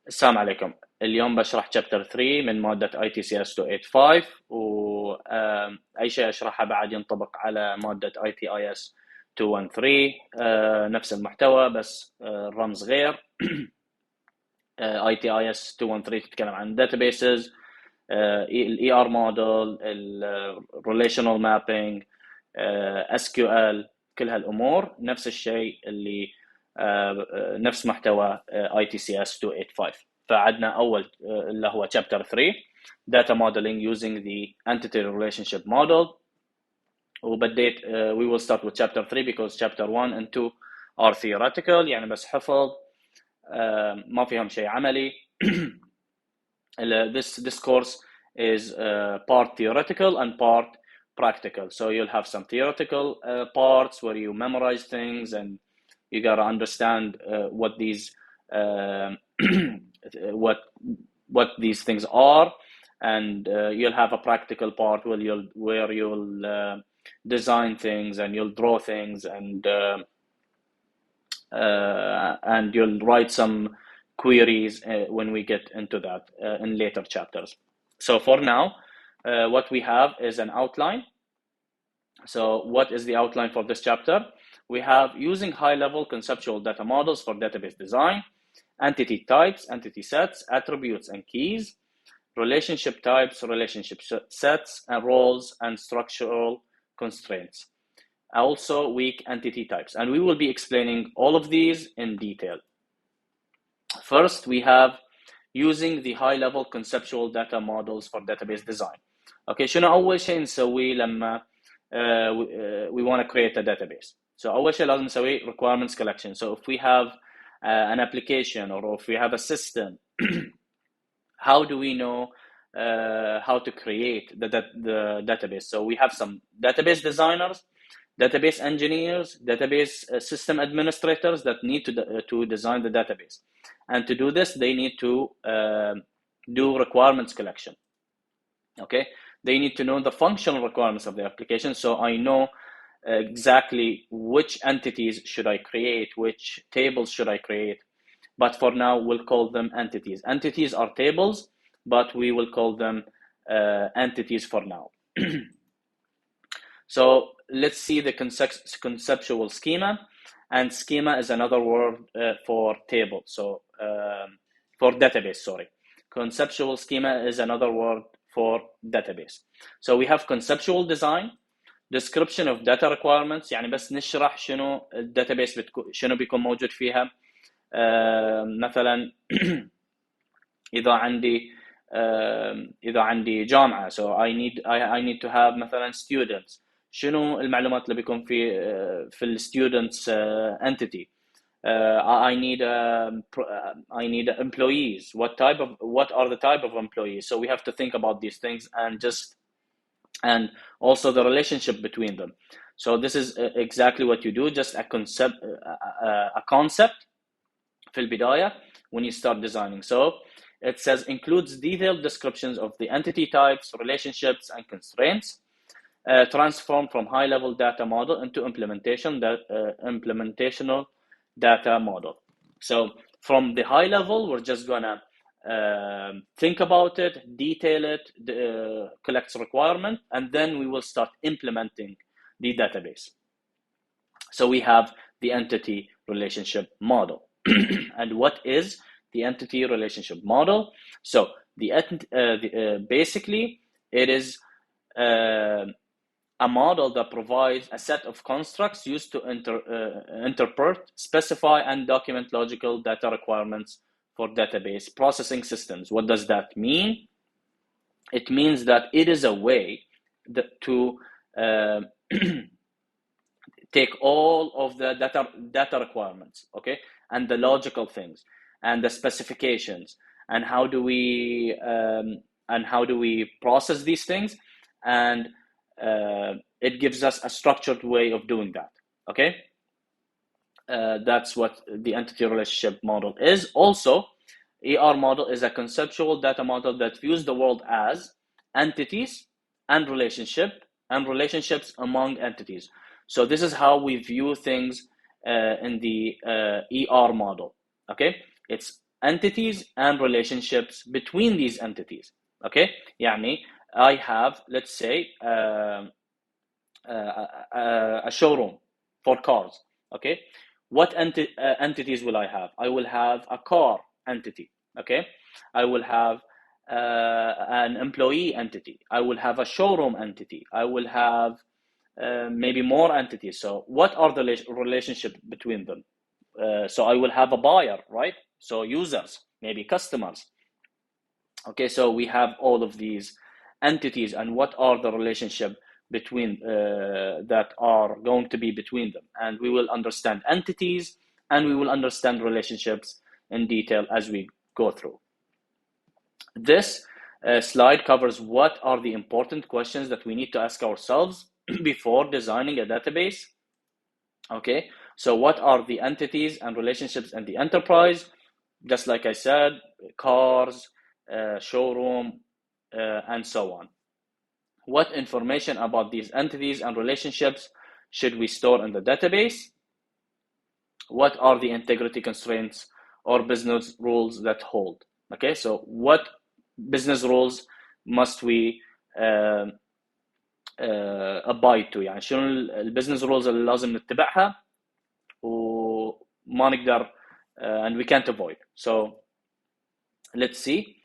السلام عليكم. اليوم بشرح chapter 3 من مادة ITCS 285 وأي شيء أشرحه بعد ينطبق على مادة ITIS 213. نفس المحتوى بس الرمز غير. ITIS 213 تتكلم عن databases، ال ER model، ال relational mapping، SQL، كل هالأمور نفس الشيء اللي نفس محتوى ITCS 285. فعندنا أول اللي هو chapter 3 data modeling using the entity relationship model. وبديت we will start with chapter 3 because chapter 1 and 2 are theoretical، يعني بس حفظ، ما فيهم شيء عملي. This course is part theoretical and part practical, so you'll have some theoretical parts where you memorize things and you gotta understand what these what these things are, and you'll have a practical part where you'll design things and you'll draw things and you'll write some queries when we get into that in later chapters. So for now, what we have is an outline. So what is the outline for this chapter? We have using high-level conceptual data models for database design, entity types, entity sets, attributes and keys, relationship types, relationship sets, and roles and structural constraints. Also weak entity types, and we will be explaining all of these in detail. First, we have using the high-level conceptual data models for database design. Okay, شنو أول شيء نسويه لما we want to create a database? So أول شيء لازم نسوي requirements collection. So if we have an application or if we have a system, how do we know how to create the database? So we have some database designers, database engineers, database system administrators that need to design the database. And to do this, they need to do requirements collection. Okay, they need to know the functional requirements of the application. So I know exactly which entities should I create, which tables should I create. But for now, we'll call them entities. Entities are tables, but we will call them entities for now. So let's see the conceptual schema. And schema is another word for table. So for database, sorry. Conceptual schema is another word for database. So we have conceptual design, description of data requirements، يعني بس نشرح شنو الداتابيس شنو بيكون موجود فيها. مثلا إذا عندي جامعة، so I need to have مثلا students. شنو المعلومات اللي بيكون في ال students entity. I need employees. What are the type of employees? So we have to think about these things and also the relationship between them. So this is exactly what you do, just a concept في البداية when you start designing. So it says includes detailed descriptions of the entity types, relationships, and constraints. Transform from high-level data model into implementational data model. So from the high level, we're just gonna think about it, detail it, collect requirement, and then we will start implementing the database. So we have the entity relationship model. And what is the entity relationship model? So basically, it is a model that provides a set of constructs used to interpret, specify, and document logical data requirements for database processing systems. What does that mean? It means that it is a way to take all of the data requirements, okay, and the logical things and the specifications and how do we process these things, and it gives us a structured way of doing that. Okay, that's what the entity relationship model is. Also, ER model is a conceptual data model that views the world as entities and relationships among entities. So this is how we view things in the ER model. Okay, it's entities and relationships between these entities. Okay, يعني I have, let's say, a showroom for cars. Okay, what entities will I have? I will have a car entity. Okay, I will have an employee entity. I will have a showroom entity. I will have maybe more entities. So what are the relationship between them? So I will have a buyer, right? So users, maybe customers. Okay, so we have all of these entities, and what are the relationship between that are going to be between them, and we will understand entities and we will understand relationships in detail as we go through. This slide covers what are the important questions that we need to ask ourselves before designing a database. Okay, so what are the entities and relationships in the enterprise? Just like I said, cars, showroom, and so on. What information about these entities and relationships should we store in the database? What are the integrity constraints or business rules that hold? Okay, so what business rules must we abide to؟ يعني شنو البزنس rules اللي لازم نتبعها وما نقدر and we can't avoid. So let's see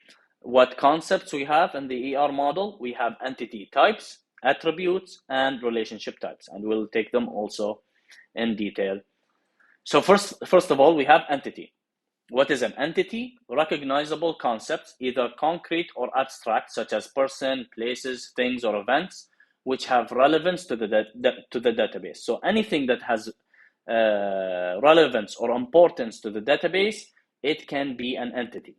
what concepts we have in the ER model. We have entity types, attributes, and relationship types, and we'll take them also in detail. So first of all, we have entity. What is an entity? Recognizable concepts, either concrete or abstract, such as person, places, things, or events, which have relevance to the database. So anything that has relevance or importance to the database, it can be an entity.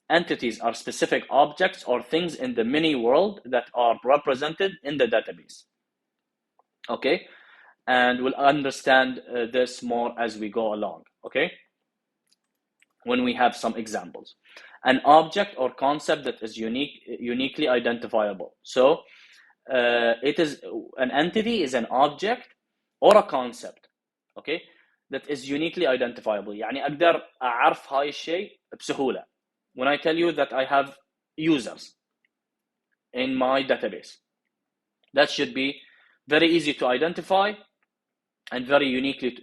Entities are specific objects or things in the mini world that are represented in the database. Okay, and we'll understand this more as we go along. Okay, when we have some examples. An object or concept that is uniquely identifiable. So it is an entity is an object or a concept, okay, that is uniquely identifiable. يعني أقدر أعرف هاي الشيء بسهولة. When I tell you that I have users in my database, that should be very easy to identify and very uniquely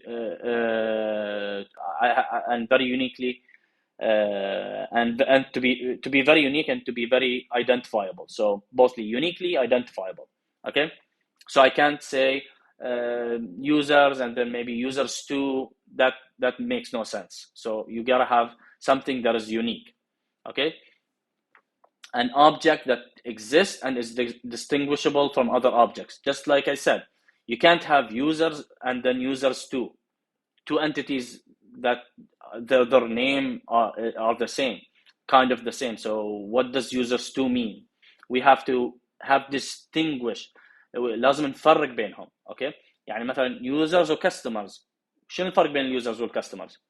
and to be very unique and to be very identifiable. So bothly uniquely identifiable. Okay, so I can't say users and then maybe users too. That makes no sense. So you gotta have something that is unique. Okay, an object that exists and is distinguishable from other objects. Just like I said, you can't have users and then users too. Two entities that their name are the same, kind of the same. So what does users too mean? We have to have distinguish. لازم نفرق بينهم. Okay, يعني مثلا users و customers. شنو الفرق بين اليوزرز والكاستمرز؟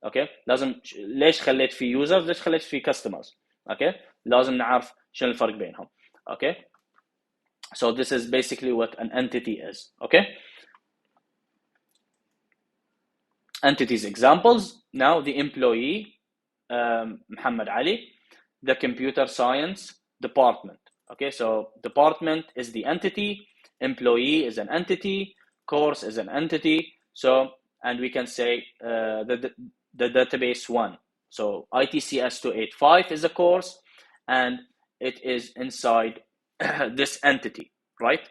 اوكي لازم ليش خليت في users ليش خليت في customers؟ اوكي لازم نعرف شنو الفرق بينهم. Okay, so this is basically what an entity is. Okay, entities examples. Now the employee, Muhammad Ali, the computer science department. Okay, so department is the entity, employee is an entity, course is an entity. So, and we can say the database one. So ITCS 285 is a course, and it is inside this entity, right?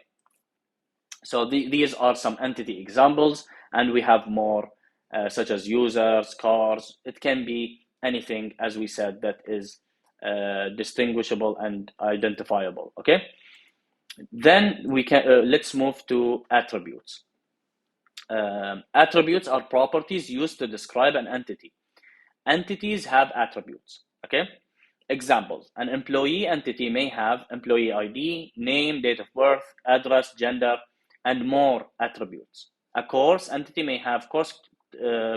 So these are some entity examples, and we have more such as users, cars. It can be anything, as we said, that is distinguishable and identifiable. Okay, then we can let's move to attributes. Attributes are properties used to describe an entity. Entities have attributes. Okay, examples: an employee entity may have employee ID, name, date of birth, address, gender, and more attributes. A course entity may have course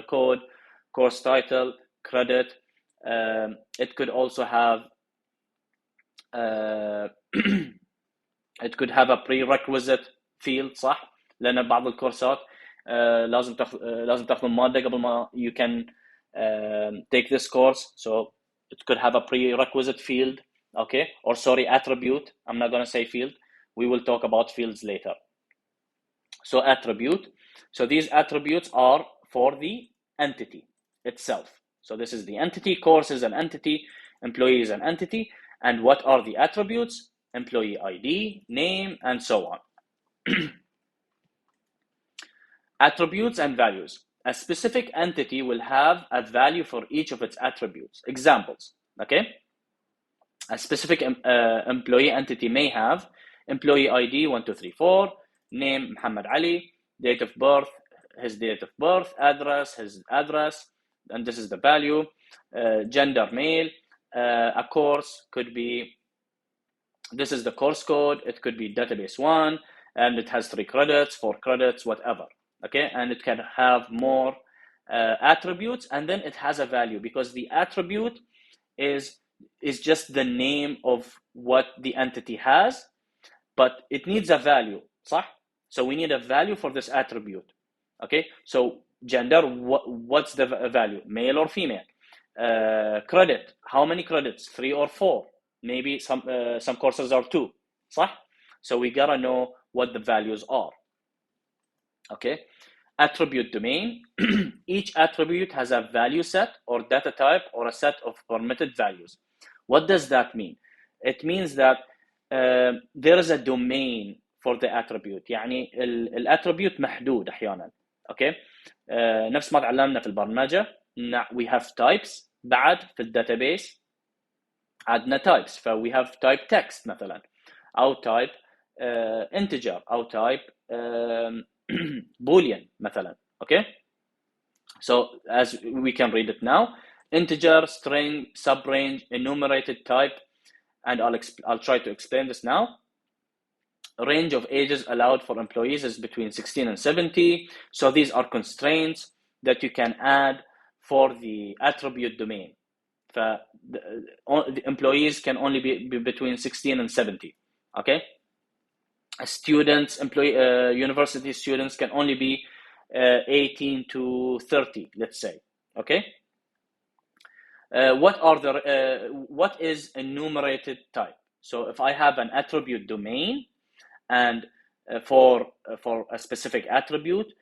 code, course title, credit. It could also have it could have a prerequisite field. صح؟ لأن بعض الكورسات لازم تاخذ المادة قبل ما you can take this course. So it could have a prerequisite field, okay, or sorry, attribute. I'm not going to say field. We will talk about fields later. So attribute. So these attributes are for the entity itself. So this is the entity, course is an entity, employee is an entity. And what are the attributes? Employee ID, name, and so on. Attributes and values. A specific entity will have a value for each of its attributes. Examples, okay? A specific employee entity may have employee ID 1234, name Muhammad Ali, date of birth, his date of birth, address, his address, and this is the value. Gender male, a course could be, this is the course code, it could be database 1, and it has 3 credits, 4 credits, whatever, okay? And it can have more attributes, and then it has a value, because the attribute is just the name of what the entity has, but it needs a value, صح? So we need a value for this attribute, okay? So gender, what's the value? Male or female? Credit, how many credits? 3 or 4? Maybe some courses are 2, صح? So we gotta know what the values are, okay? Attribute domain. Each attribute has a value set or data type or a set of permitted values. What does that mean? It means that there is a domain for the attribute. يعني الاتريبيوت محدود احيانا، okay? نفس ما تعلمنا في البرمجه، we have types. بعد في الداتابيس عندنا types، ف we have type text مثلا، او type integer، او type boolean مثلا، okay? So as we can read it now, integer, string, subrange, enumerated type, and I'll try to explain this now. Range of ages allowed for employees is between 16 and 70. So these are constraints that you can add for the attribute domain. The employees can only be between 16 and 70, okay? Students, university students can only be 18 to 30, let's say, okay? What is enumerated type? So if I have an attribute domain, and for a specific attribute,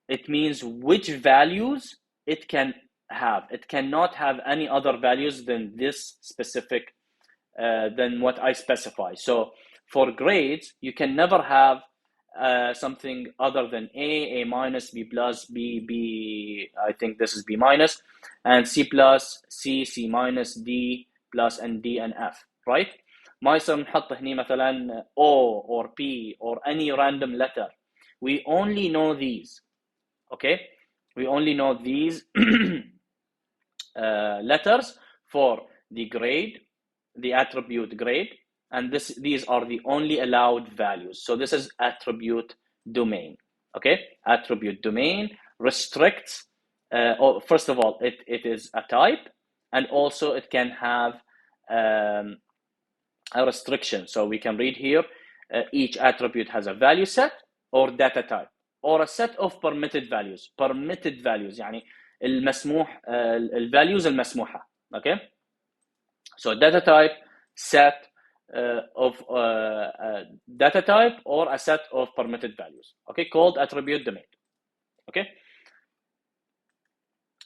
it means which values it can have. It cannot have any other values than this specific, than what I specify. So for grades, you can never have something other than A minus, B plus, B, I think this is B minus, and C plus, C minus, D plus, and D and F, right? ما يصير نحط هني مثلا O or P or any random letter. We only know these, okay? We only know these letters for the grade, the attribute grade, and these are the only allowed values. So this is attribute domain, okay? Attribute domain restricts, first of all, it is a type, and also it can have a restriction. So we can read here, each attribute has a value set or data type or a set of permitted values. Permitted values يعني المسموح الvalues المسموحة, okay? So data type, set of data type or a set of permitted values, okay, called attribute domain, okay?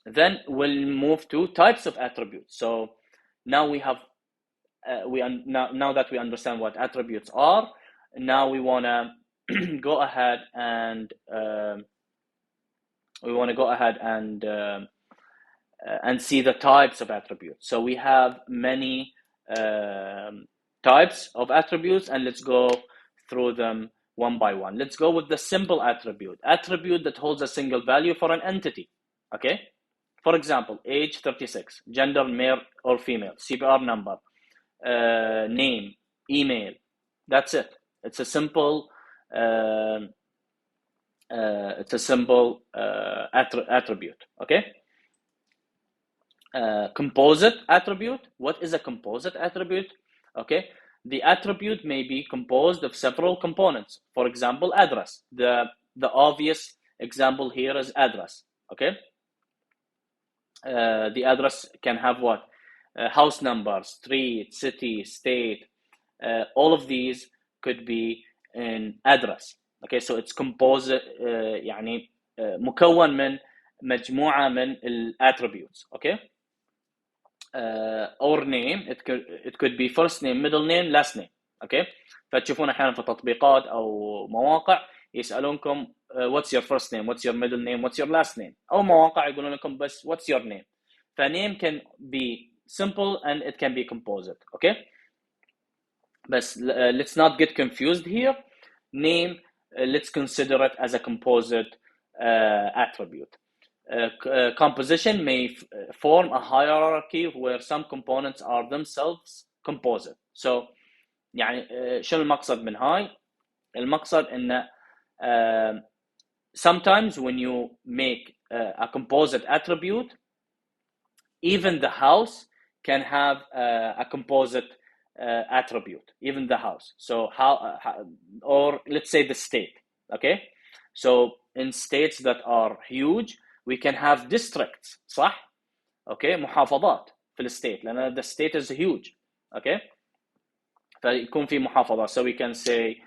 Then we'll move to types of attributes. So now we have now that we understand what attributes are, now we want to go ahead and see the types of attributes. So we have many types of attributes, and let's go through them one by one. Let's go with the simple attribute that holds a single value for an entity, okay? For example, age 36, gender male or female, CPR number, name, email. That's it. It's a simple attribute, okay? Composite attribute. What is a composite attribute? Okay, the attribute may be composed of several components. For example, address. The obvious example here is address, okay? The address can have what? House number, street, city, state. All of these could be in address. Okay, so it's composed يعني مكون من مجموعة من attributes. Okay, or name, it could be first name, middle name, last name. Okay, فتشوفون احيانا في تطبيقات او مواقع يسالونكم what's your first name, what's your middle name, what's your last name, او مواقع يقولون لكم بس what's your name. فname can be simple and it can be composite. Okay, but let's not get confused here. Name, let's consider it as a composite attribute. Composition may form a hierarchy where some components are themselves composite. So يعني شنو المقصد من هاي؟ المقصد إنه sometimes when you make a composite attribute, even the house can have a composite attribute, even the house. So or let's say the state. Okay, so in states that are huge we can have districts, صح? Okay, محافظات في الستيت لأن the state is huge. Okay, فيكون في محافظة. So we can say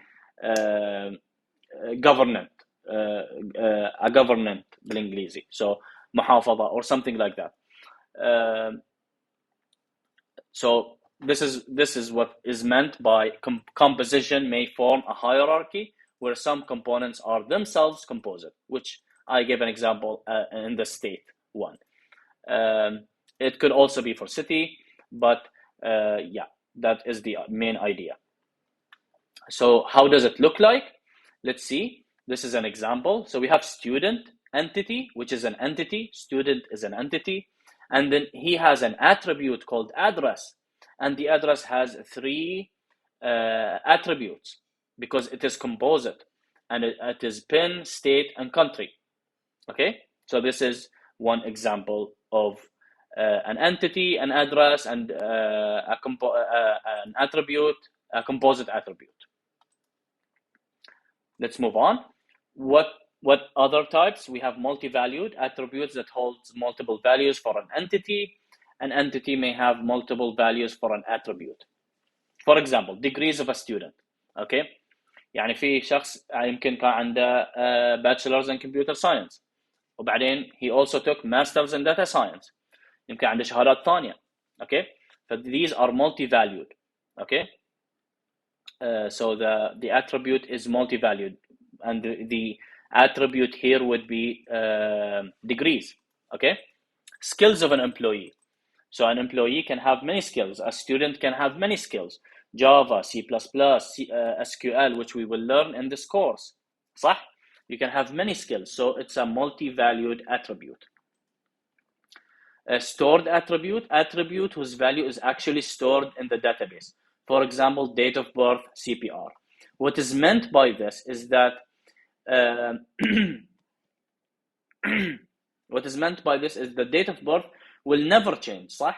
government, a government بالإنجليزي. So محافظة or something like that. So this is what is meant by composition may form a hierarchy where some components are themselves composite, which I gave an example in the state one. It could also be for city, but yeah, that is the main idea. So how does it look like? Let's see. This is an example. So we have student entity, which is an entity. Student is an entity. And then he has an attribute called address. And the address has three attributes because it is composite. And it is PIN, state, and country. Okay? So this is one example of an entity, an address, and an attribute, a composite attribute. Let's move on. What other types? We have multi-valued attributes that holds multiple values for an entity. An entity may have multiple values for an attribute. For example, degrees of a student. Okay, يعني في شخص يمكن كان عنده bachelor's in computer science وبعدين he also took master's in data science. يمكن عنده شهادات ثانية. Okay, so these are multi-valued. Okay, so the attribute is multi-valued, and the attribute here would be degrees. Okay, skills of an employee. So an employee can have many skills. A student can have many skills. Java, C++, SQL, which we will learn in this course. صح? You can have many skills. So it's a multi-valued attribute. A stored attribute whose value is actually stored in the database. For example, date of birth, CPR. What is meant by this is that what is meant by this is the date of birth will never change, صح?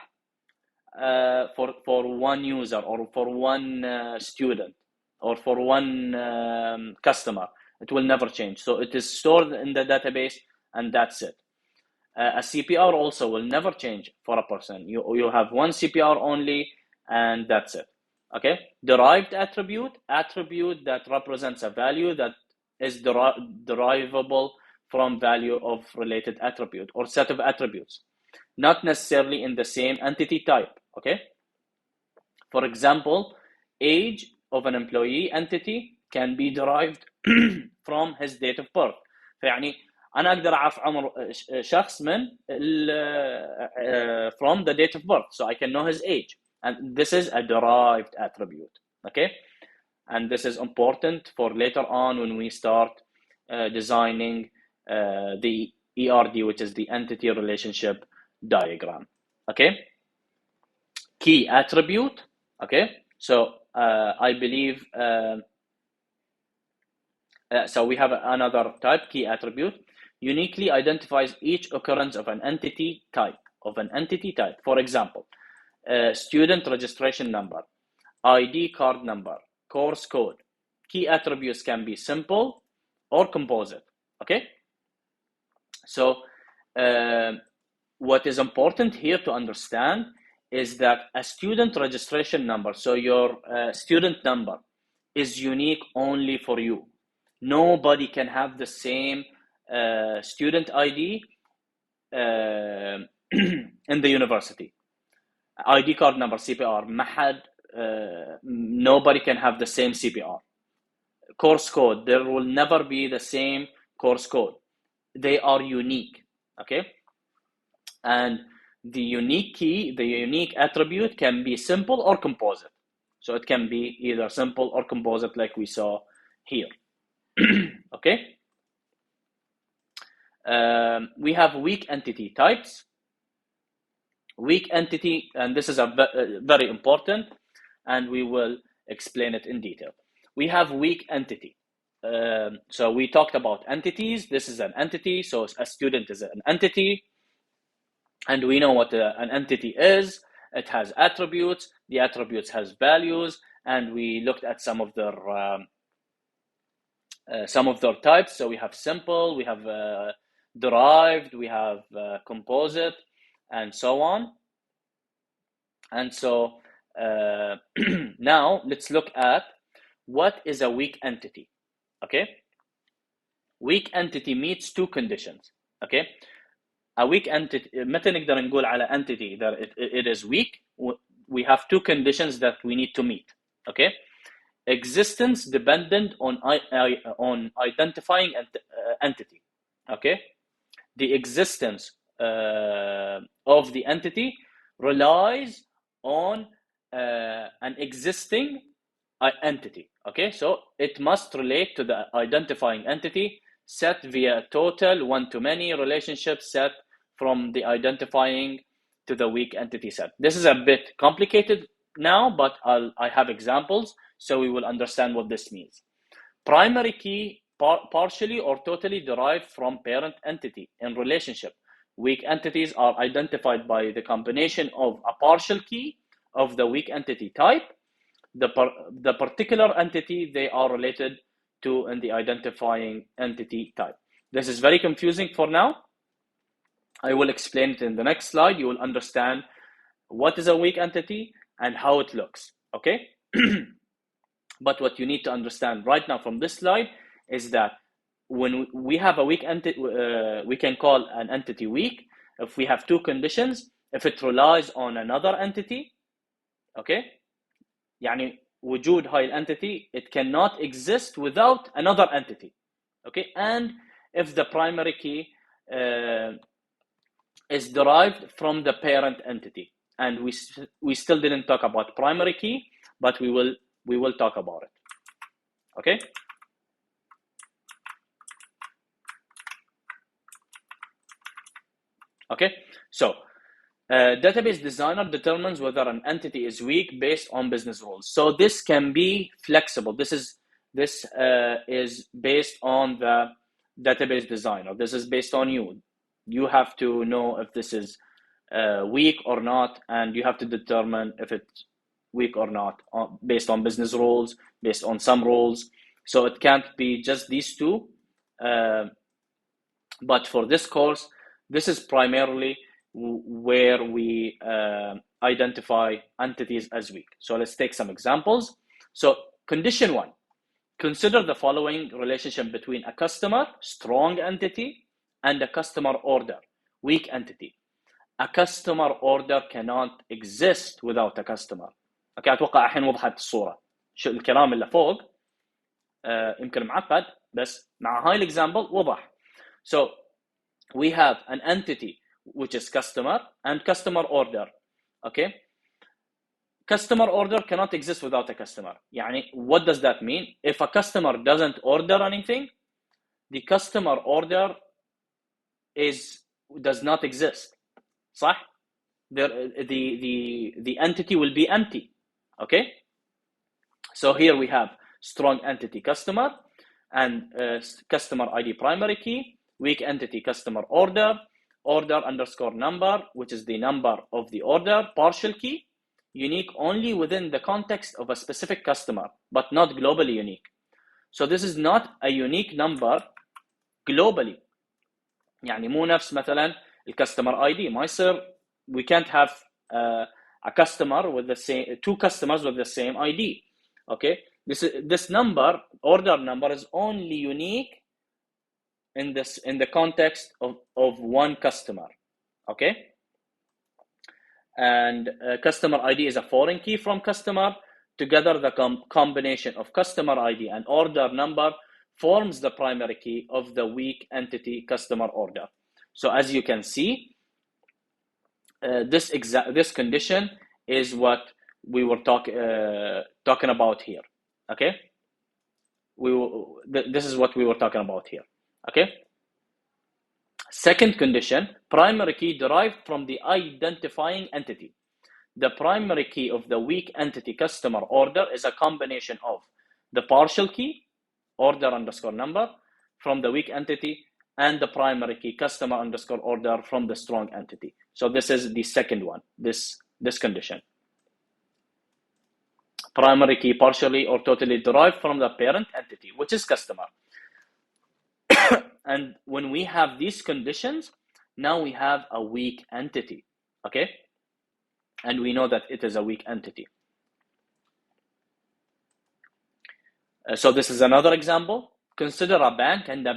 For one user or for one student or for one customer, it will never change. So it is stored in the database and that's it. A CPR also will never change for a person. You have one CPR only and that's it. Okay, derived attribute that represents a value that is derivable from value of related attribute or set of attributes, not necessarily in the same entity type. Okay, for example, age of an employee entity can be derived from his date of birth. فيعني أنا أقدر أعرف عمر شخص من from the date of birth, so I can know his age, and this is a derived attribute. Okay, and this is important for later on when we start designing the ERD, which is the entity relationship diagram. Okay, key attribute. Okay, so I believe so we have another type, key attribute, uniquely identifies each occurrence of an entity type. For example, student registration number, ID card number, course code. Key attributes can be simple or composite. Okay, so what is important here to understand is that a student registration number, so your student number, is unique only for you. Nobody can have the same student ID in the university. ID card number, CPR, nobody can have the same CPR. Course code, there will never be the same course code. They are unique, okay? And the unique key, the unique attribute can be simple or composite. So it can be either simple or composite like we saw here. Okay? We have weak entity types. Weak entity, and this is very important, and we will explain it in detail. We have weak entity. So we talked about entities. This is an entity, so a student is an entity. And we know what an entity is. It has attributes. The attributes has values, and we looked at some of their types. So we have simple, we have derived, we have composite, and so on. And so now let's look at what is a weak entity. Okay, weak entity meets two conditions. Okay, a weak entity, متى نقدر نقول على entity that it is weak? We have two conditions that we need to meet. Okay, existence dependent on identifying entity. Okay, the existence of the entity relies on an existing entity. Okay, so it must relate to the identifying entity set via total one-to-many relationship set from the identifying to the weak entity set. This is a bit complicated now, but I have examples so we will understand what this means. Primary key partially or totally derived from parent entity in relationship. Weak entities are identified by the combination of a partial key of the weak entity type, the particular entity they are related to in the identifying entity type. This is very confusing for now. I will explain it in the next slide. You will understand what is a weak entity and how it looks, okay? But what you need to understand right now from this slide is that when we have a weak entity, we can call an entity weak if we have two conditions. If it relies on another entity, okay? يعني وجود هاي الentity, it cannot exist without another entity, okay? And if the primary key is derived from the parent entity, and we still didn't talk about primary key, but we will talk about it, okay? Okay, so database designer determines whether an entity is weak based on business rules. So this can be flexible. This is based on the database designer. This is based on you. You have to know if this is weak or not, and you have to determine if it's weak or not based on business rules, based on some rules. So it can't be just these two. But for this course, this is primarily where we identify entities as weak. So let's take some examples. So condition one, consider the following relationship between a customer, strong entity, and a customer order, weak entity. A customer order cannot exist without a customer. اوكي اتوقع الحين وضحت الصورة. شو الكلام اللي فوق يمكن معقد بس مع هاي الاكزامبل وضح. So we have an entity which is customer and customer order. Okay, customer order cannot exist without a customer. يعني what does that mean? If a customer doesn't order anything, the customer order does not exist. صح? The entity will be empty. Okay, so here we have strong entity customer and customer ID primary key, weak entity customer order underscore number, which is the number of the order, partial key, unique only within the context of a specific customer, but not globally unique. So this is not a unique number globally. يعني مو نفس مثلا customer ID. My sir, we can't have a customer with the same, two customers with the same ID. Okay, this number, order number, is only unique in the context of one customer. Okay, and customer ID is a foreign key from customer. Together, the combination of customer ID and order number forms the primary key of the weak entity customer order. So as you can see, this condition is what we were talking about here. Okay, this is what we were talking about here. Okay. Second condition, primary key derived from the identifying entity. The primary key of the weak entity customer order is a combination of the partial key, order underscore number, from the weak entity, and the primary key, customer underscore order, from the strong entity. So this is the second one, this condition. Primary key partially or totally derived from the parent entity, which is customer. And when we have these conditions, now we have a weak entity, okay? And we know that it is a weak entity. So this is another example. Consider a bank and a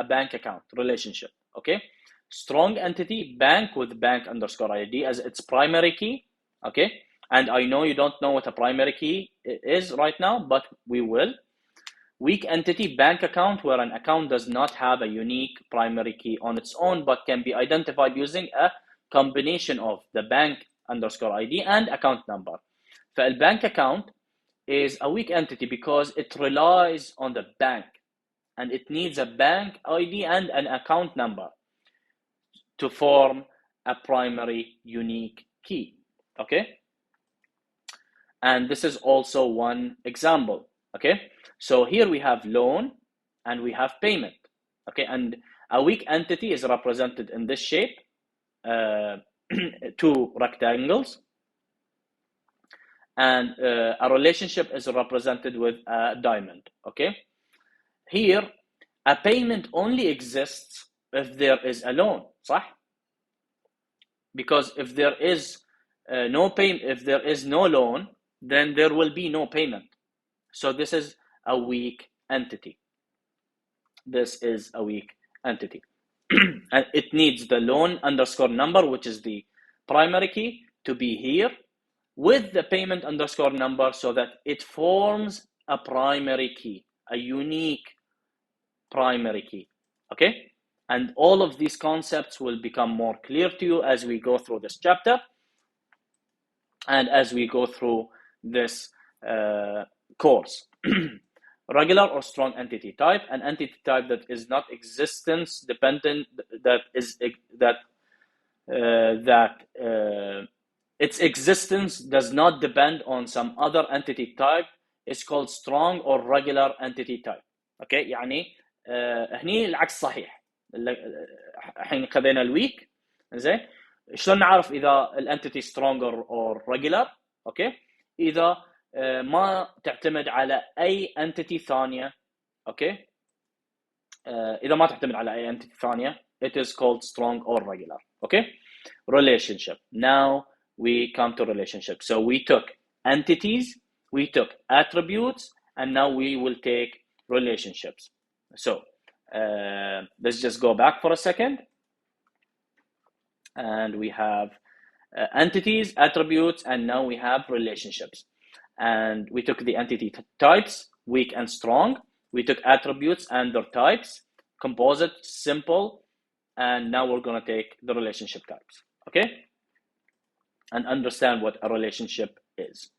bank account relationship, okay? Strong entity, bank with bank underscore ID as its primary key, okay? And I know you don't know what a primary key is right now, but we will. Weak entity, bank account, where an account does not have a unique primary key on its own, but can be identified using a combination of the bank underscore ID and account number. The bank account is a weak entity because it relies on the bank and it needs a bank ID and an account number to form a primary unique key, okay? And this is also one example, okay? So here we have loan and we have payment, okay? And a weak entity is represented in this shape, two rectangles, and a relationship is represented with a diamond, okay? Here, a payment only exists if there is a loan, صح? Because if there is no payment, if there is no loan, then there will be no payment. So this is a weak entity. This is a weak entity. And it needs the loan underscore number, which is the primary key, to be here with the payment underscore number so that it forms a primary key, a unique primary key, okay? And all of these concepts will become more clear to you as we go through this chapter and as we go through this course. Regular or strong entity type, an entity type that is not existence dependent, its existence does not depend on some other entity type, is called strong or regular entity type. Okay, يعني هني العكس صحيح. الحين خذينا الويك، زين، شلون نعرف اذا الانتيتي strong or regular؟ اوكي، اذا ما تعتمد على اي انتيتي ثانيه، اوكي، اذا ما تعتمد على اي انتيتي ثانيه it is called strong or regular. Okay, relationship. Now we come to relationship. So we took entities, we took attributes, and now we will take relationships. So let's just go back for a second. And we have entities, attributes, and now we have relationships. And we took the entity types, weak and strong. We took attributes and their types, composite, simple, and now we're going to take the relationship types, okay? And understand what a relationship is.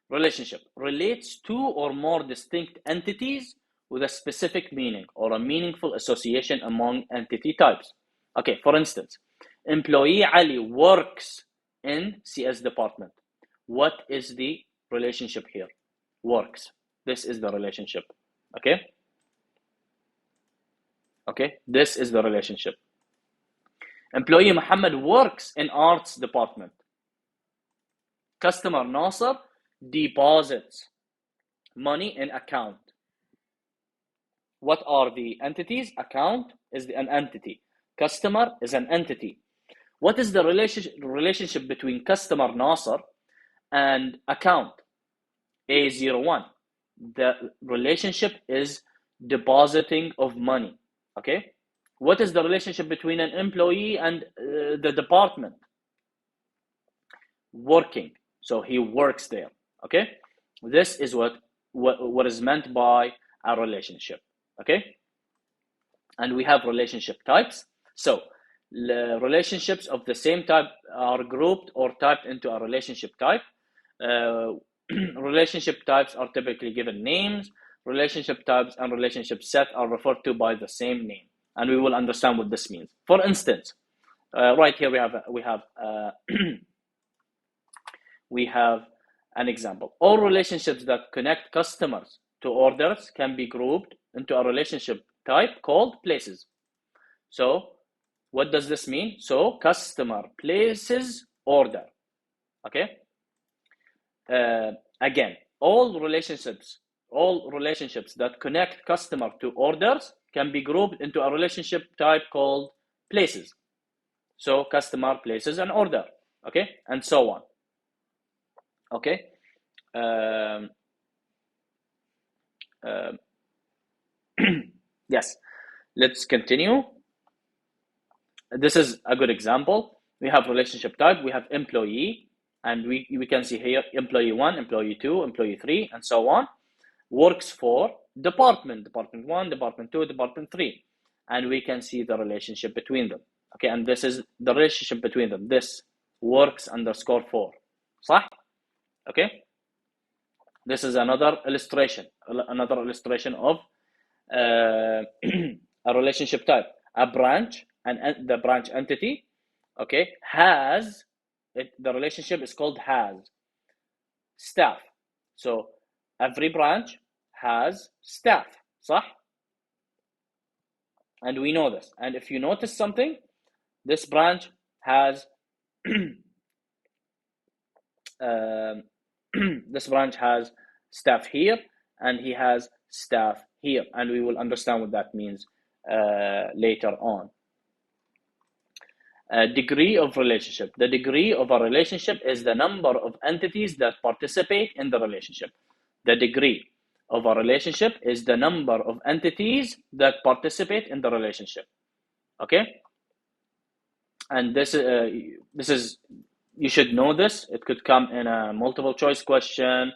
Relationship relates two or more distinct entities with a specific meaning or a meaningful association among entity types. Okay, for instance, employee Ali works in CS department. What is the relationship here? Works. This is the relationship. Okay? Okay, this is the relationship. Employee Muhammad works in arts department. Customer Nasser deposits money in account. What are the entities? Account is an entity. Customer is an entity. What is the relationship between customer Nasser and account A01? The relationship is depositing of money. Okay. What is the relationship between an employee and the department? Working. So he works there. Okay. This is what is meant by a relationship. Okay. And we have relationship types. So the relationships of the same type are grouped or typed into a relationship type. Relationship types are typically given names. Relationship types and relationship set are referred to by the same name, and we will understand what this means. For instance, right here we have an example. All relationships that connect customers to orders can be grouped into a relationship type called places. So what does this mean? So customer places order. Okay. Again, all relationships that connect customer to orders can be grouped into a relationship type called places. So customer places an order. Okay, and so on. Okay. Yes, let's continue. This is a good example. We have relationship type, we have employee, and we can see here employee 1, employee 2, employee 3, and so on. Works for department 1, department 2, department 3. And we can see the relationship between them. Okay, and this is the relationship between them. This works underscore for. صح? Okay. This is another illustration of a relationship type. A branch, and the branch entity, okay, has the relationship is called has staff. So every branch has staff, صح? And we know this. And if you notice something, this branch has this branch has staff here, and he has staff here, and we will understand what that means later on. Degree of relationship. The degree of a relationship is the number of entities that participate in the relationship. The degree of a relationship is the number of entities that participate in the relationship. Okay? And this is you should know this. It could come in a multiple choice question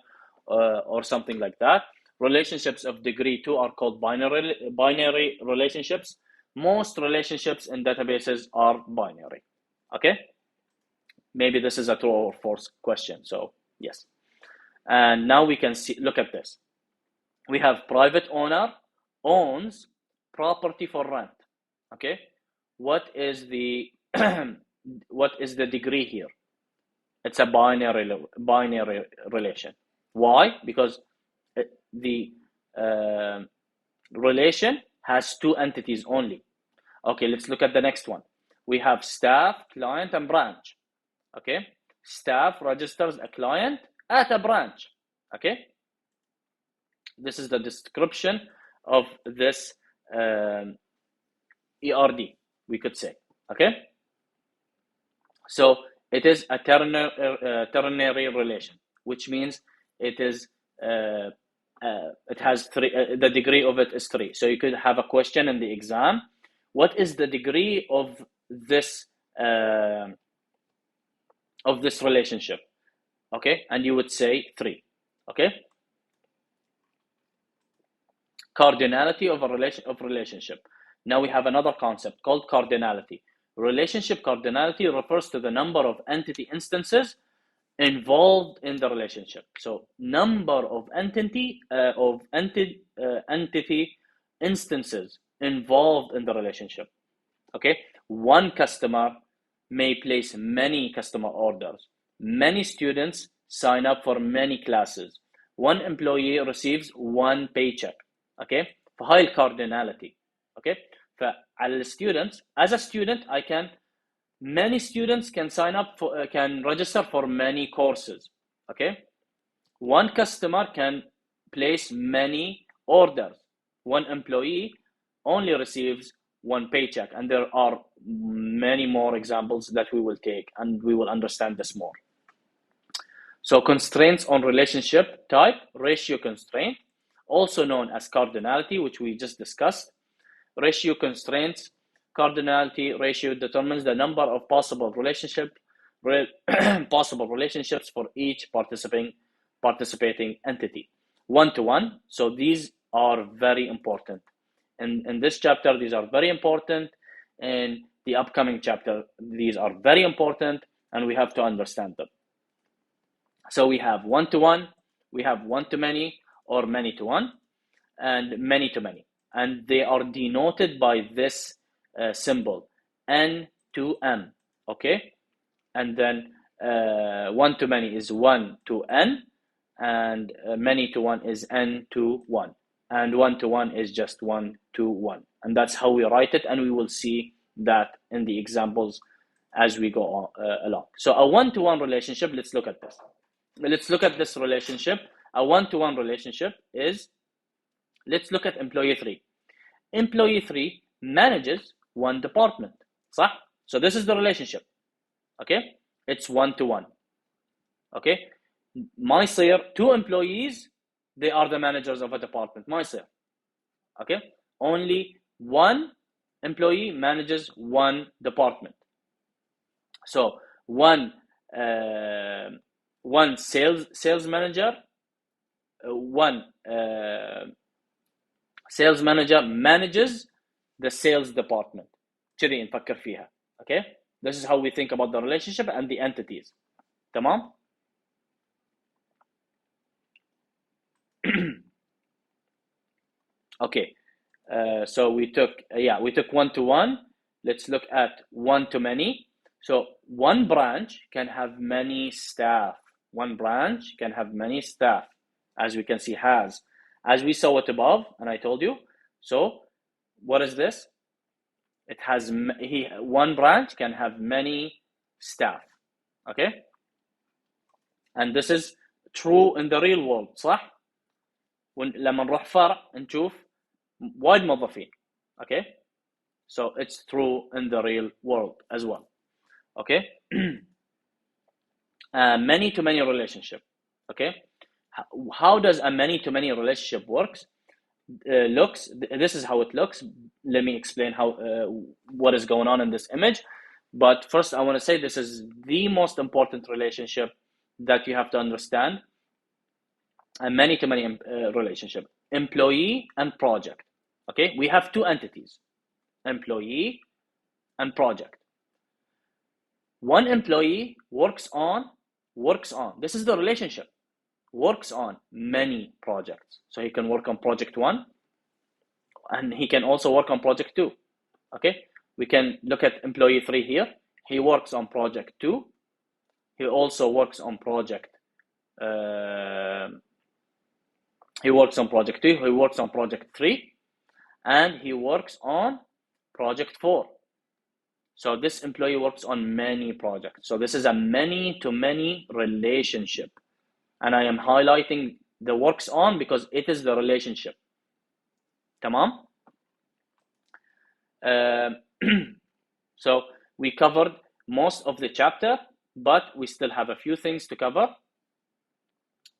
or something like that. Relationships of degree 2 are called binary relationships. Most relationships in databases are binary. Okay? Maybe this is a true or false question. So yes. And now we can see, look at this. We have private owner owns property for rent. Okay? What is the what is the degree here? It's a binary relation. Why? Because the relation has two entities only. Okay, let's look at the next one. We have staff, client, and branch. Okay, staff registers a client at a branch. Okay, this is the description of this ERD, we could say. Okay, so it is a ternary relation, which means it is it has three. The degree of it is 3. So you could have a question in the exam. What is the degree of this relationship? Okay, and you would say 3. Okay. Cardinality of a relationship. Now we have another concept called cardinality. Relationship cardinality refers to the number of entity instances involved in the relationship. So number of entity instances involved in the relationship. Okay, one customer may place many customer orders. Many students sign up for many classes. One employee receives one paycheck. Okay, فهاي الcardinality. Okay, فعلى students, as a student, many students can sign up for, can register for many courses. Okay, one customer can place many orders. One employee only receives one paycheck, and there are many more examples that we will take, and we will understand this more. So constraints on relationship type, ratio constraint, also known as cardinality, which we just discussed. Ratio constraints, cardinality ratio determines the number of possible relationships for each participating entity. One-to-one, so these are very important. In this chapter, these are very important. In the upcoming chapter, these are very important, and we have to understand them. So we have one-to-one, we have one-to-many, or many-to-one, and many-to-many. And they are denoted by this symbol, N to M, okay? And then one-to-many is 1 to N, and many-to-one is N to 1. And one-to-one is just 1 to 1. And that's how we write it, and we will see that in the examples as we go on, along. So a one-to-one relationship, let's look at this. Let's look at this relationship. A one-to-one relationship is, let's look at employee 3. Employee 3 manages one department. صح? So this is the relationship. Okay? It's one-to-one. Okay? ما يصير 2 employees, they are the managers of a department. ما يصير. Okay? Only one employee manages one department. So one sales manager, one sales manager manages the sales department. كذي نفكر فيها. Okay? This is how we think about the relationship and the entities. تمام? Okay. So we took one-to-one. Let's look at one-to-many. So one branch can have many staff. One branch can have many staff, as we can see has. As we saw it above, and I told you. So what is this? It has one branch can have many staff. Okay? And this is true in the real world, صح؟ لما نروح فرع نشوف وايد موظفين. Okay? So it's true in the real world as well. Okay? Many-to-many relationship. Okay? How does a many-to-many relationship works? Looks. This is how it looks. Let me explain how what is going on in this image. But first, I want to say this is the most important relationship that you have to understand. A many-to-many relationship. Employee and project. Okay? We have 2 entities. Employee and project. One employee works on, this is the relationship, works on many projects. So he can work on project 1, and he can also work on project 2. Okay? We can look at employee 3 here. He works on project 2. He also works on project, he works on project 2, he works on project 3, and he works on project 4. So this employee works on many projects. So this is a many-to-many relationship. And I am highlighting the works on because it is the relationship. Tamam? So we covered most of the chapter, but we still have a few things to cover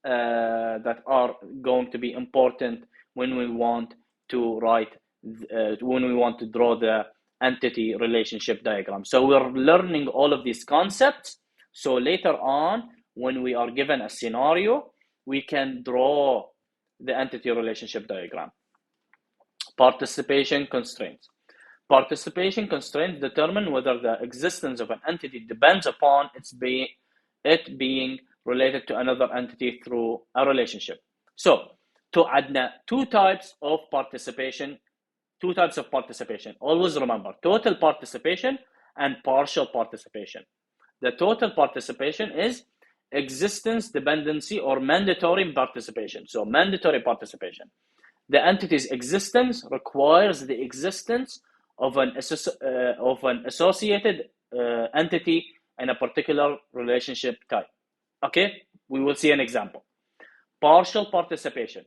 that are going to be important when we want to write, when we want to draw the entity relationship diagram. So we're learning all of these concepts. So later on, when we are given a scenario, we can draw the entity relationship diagram. Participation constraints. Participation constraints determine whether the existence of an entity depends upon it being related to another entity through a relationship. So, عندنا two types of participation. Always remember, total participation and partial participation. The total participation is existence dependency or mandatory participation. So mandatory participation. The entity's existence requires the existence of an associated entity in a particular relationship type. Okay, we will see an example. Partial participation.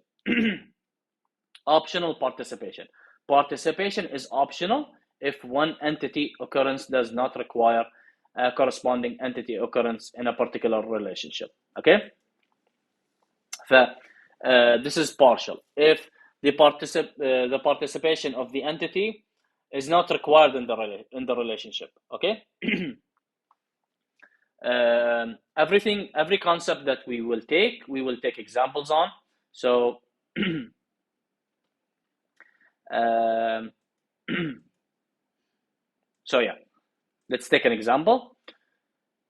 Optional participation. Participation is optional if one entity occurrence does not require a corresponding entity occurrence in a particular relationship. Okay? This is partial. If the participation of the entity is not required in the relationship. Okay? Every concept that we will take examples on. So so yeah, let's take an example.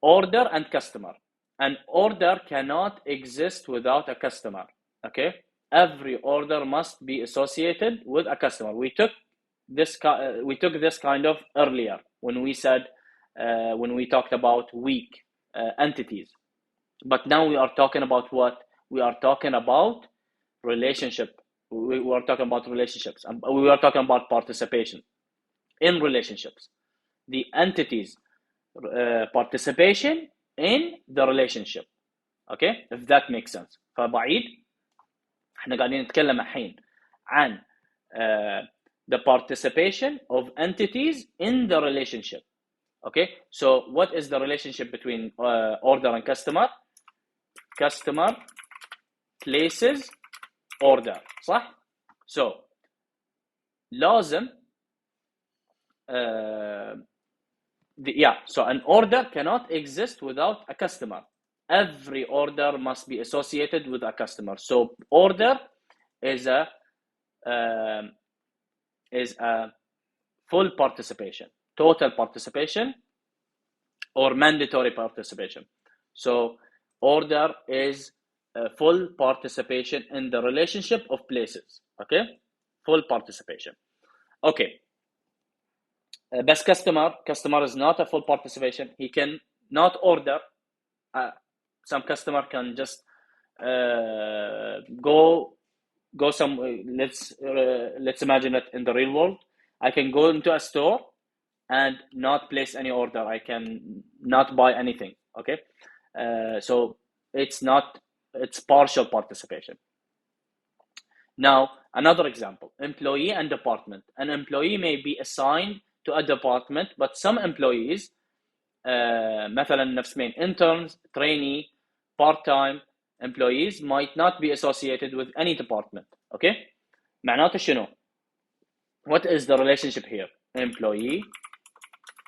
Order and customer. An order cannot exist without a customer. Okay, every order must be associated with a customer. We took this kind of earlier when we said when we talked about weak entities. But now we are talking about what? We are talking about relationship. We are talking about relationships. We are talking about participation in relationships. The entities participation in the relationship. Okay, if that makes sense. فبعيد احنا قاعدين نتكلم الحين عن the participation of entities in the relationship. Okay, so what is the relationship between order and customer? Customer places order, صح? So لازم so an order cannot exist without a customer. Every order must be associated with a customer. So order is a full participation, total participation, or mandatory participation. So order is a full participation in the relationship of places. Okay, full participation. Okay. Best customer is not a full participation. He can not order. Some customer can just go some. Let's imagine it in the real world. I can go into a store and not place any order. I can not buy anything. Okay, so it's partial participation. Now another example: employee and department. An employee may be assigned to a department, but some employees مثلا نفس مين interns, trainee, part-time employees might not be associated with any department. Okay, معناته شنو? What is the relationship here? Employee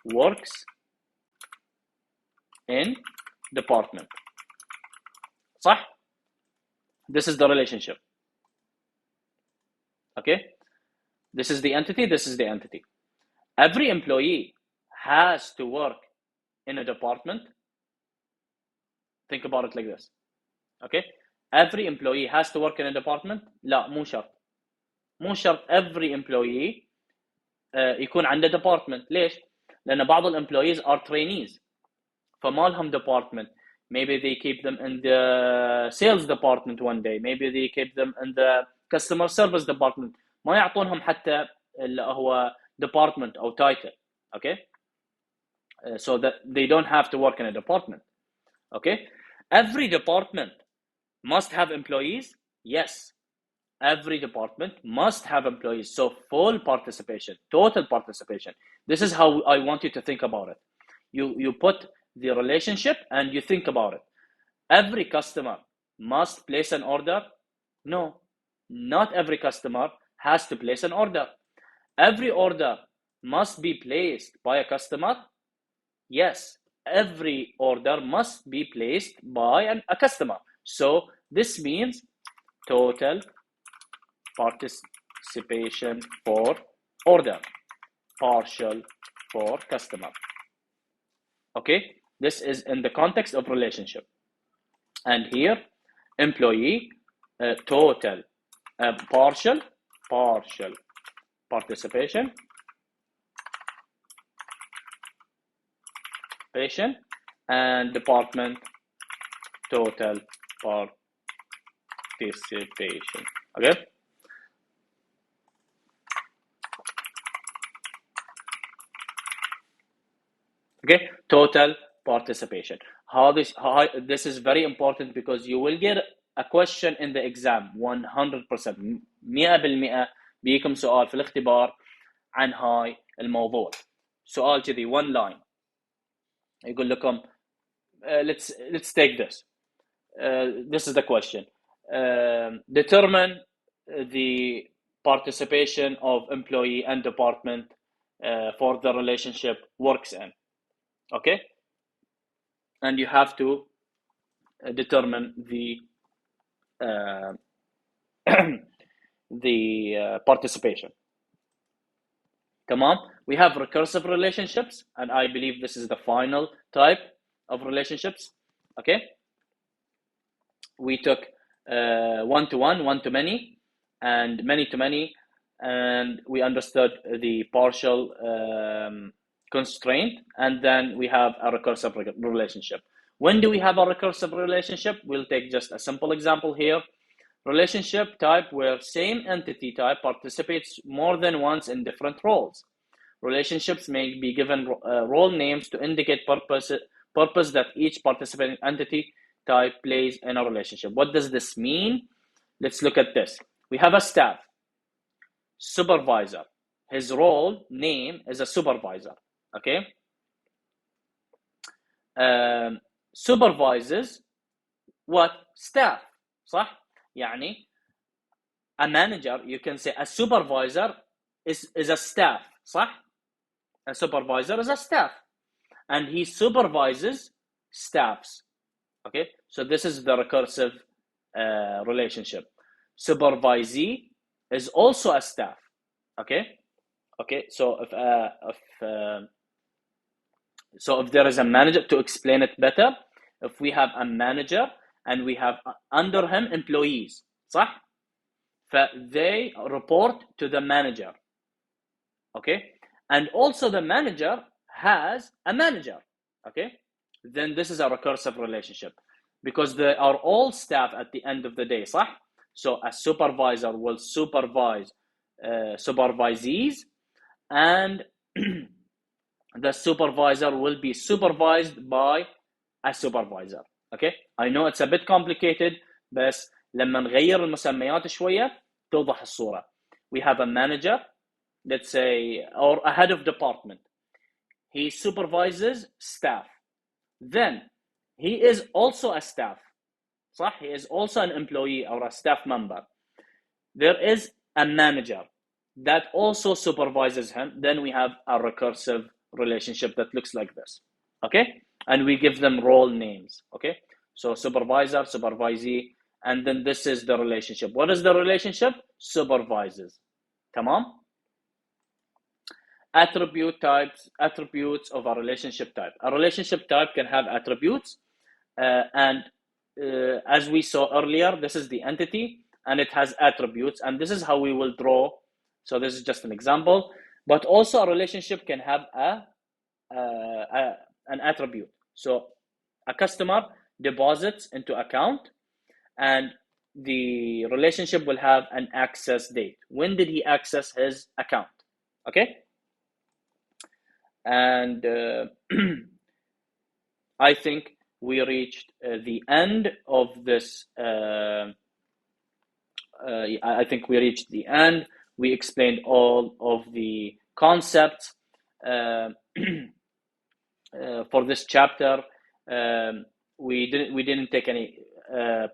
works in department. صح? This is the relationship. Okay, this is the entity, this is the entity. Every employee has to work in a department. Think about it like this. Okay, every employee has to work in a department. لا مو شرط every employee يكون عنده department. ليش؟ لأن بعض employees are trainees فما لهم department. Maybe they keep them in the sales department one day. Maybe they keep them in the customer service department. ما يعطونهم حتى اللي هو department أو title. Okay, so that they don't have to work in a department. Okay, every department must have employees. Yes, every department must have employees. So full participation, total participation. This is how I want you to think about it. You put the relationship and you think about it. Every customer must place an order. No, not every customer has to place an order. Every order must be placed by a customer. Yes, every order must be placed by a customer. So this means total participation for order, partial for customer. Okay, this is in the context of relationship. And here, employee, total, partial participation, and department, total participation. Okay. Okay, total participation. This is very important because you will get a question in the exam 100%. 100% بيكم سؤال في الاختبار عن هاي الموضوع. سؤال كذي one line يقول لكم let's take this. This is the question. Determine the participation of employee and department for the relationship works in. Okay? And you have to determine the participation. Tamam? We have recursive relationships, and I believe this is the final type of relationships. Okay? We took one-to-one, one-to-many, and many-to-many, and we understood the partial constraint, and then we have a recursive relationship. When do we have a recursive relationship? We'll take just a simple example here. Relationship type where same entity type participates more than once in different roles. Relationships may be given role names to indicate purpose that each participating entity type plays in a relationship. What does this mean? Let's look at this. We have a staff, supervisor. His role name is a supervisor. Okay. Supervises what? Staff. صح؟ يعني a manager, you can say a supervisor is a staff. صح? A supervisor is a staff, and he supervises staffs. Okay, so this is the recursive relationship. Supervisee is also a staff. Okay, so if there is a manager, to explain it better, if we have a manager and we have under him employees, صح? They report to the manager. Okay, and also the manager has a manager. Okay, then this is a recursive relationship because they are all staff at the end of the day, صح? So a supervisor will supervise supervisees, and the supervisor will be supervised by a supervisor. Okay, I know it's a bit complicated, بس لما نغير المسميات شوية توضح الصورة. We have a manager, let's say, or a head of department. He supervises staff. Then he is also a staff. صح? He is also an employee or a staff member. There is a manager that also supervises him. Then we have a recursive relationship that looks like this. Okay? And we give them role names. Okay? So supervisor, supervisee, and then this is the relationship. What is the relationship? Supervises. Tamam? Attribute types, attributes of a relationship type. A relationship type can have attributes, and as we saw earlier, this is the entity, and it has attributes, and this is how we will draw. So this is just an example, but also a relationship can have an attribute. So a customer deposits into account, and the relationship will have an access date. When did he access his account? Okay. And I think we reached the end of this. I think we reached the end. We explained all of the concepts for this chapter. We didn't take any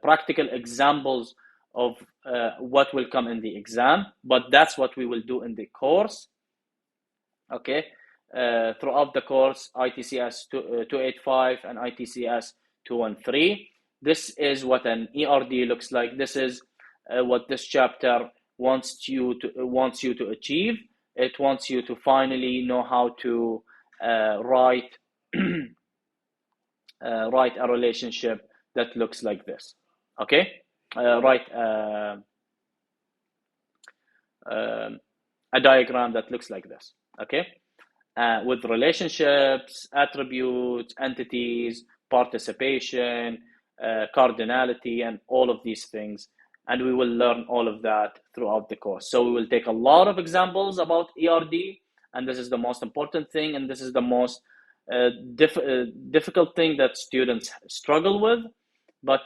practical examples of what will come in the exam, but that's what we will do in the course. Okay. Throughout the course, ITCS 285 and ITCS 213. This is what an ERD looks like. This is what this chapter wants you to achieve. It wants you to finally know how to write write a relationship that looks like this. Okay, write a diagram that looks like this. Okay. With relationships, attributes, entities, participation, cardinality, and all of these things. And we will learn all of that throughout the course. So we will take a lot of examples about ERD, and this is the most important thing, and this is the most difficult thing that students struggle with. But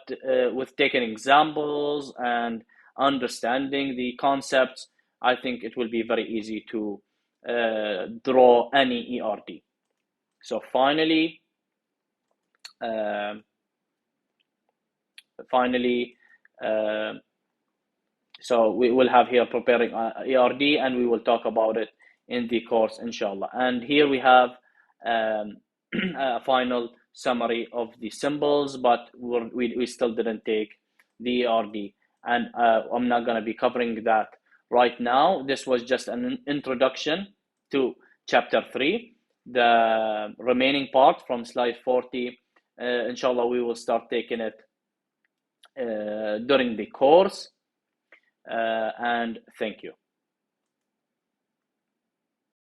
with taking examples and understanding the concepts, I think it will be very easy to draw any ERD. So finally, um, uh, so we will have here preparing ERD, and we will talk about it in the course, inshallah. And here we have a final summary of the symbols, but we still didn't take the ERD, and I'm not going to be covering that right now. This was just an introduction to chapter 3. The remaining part from slide 40, inshallah, we will start taking it during the course. And thank you.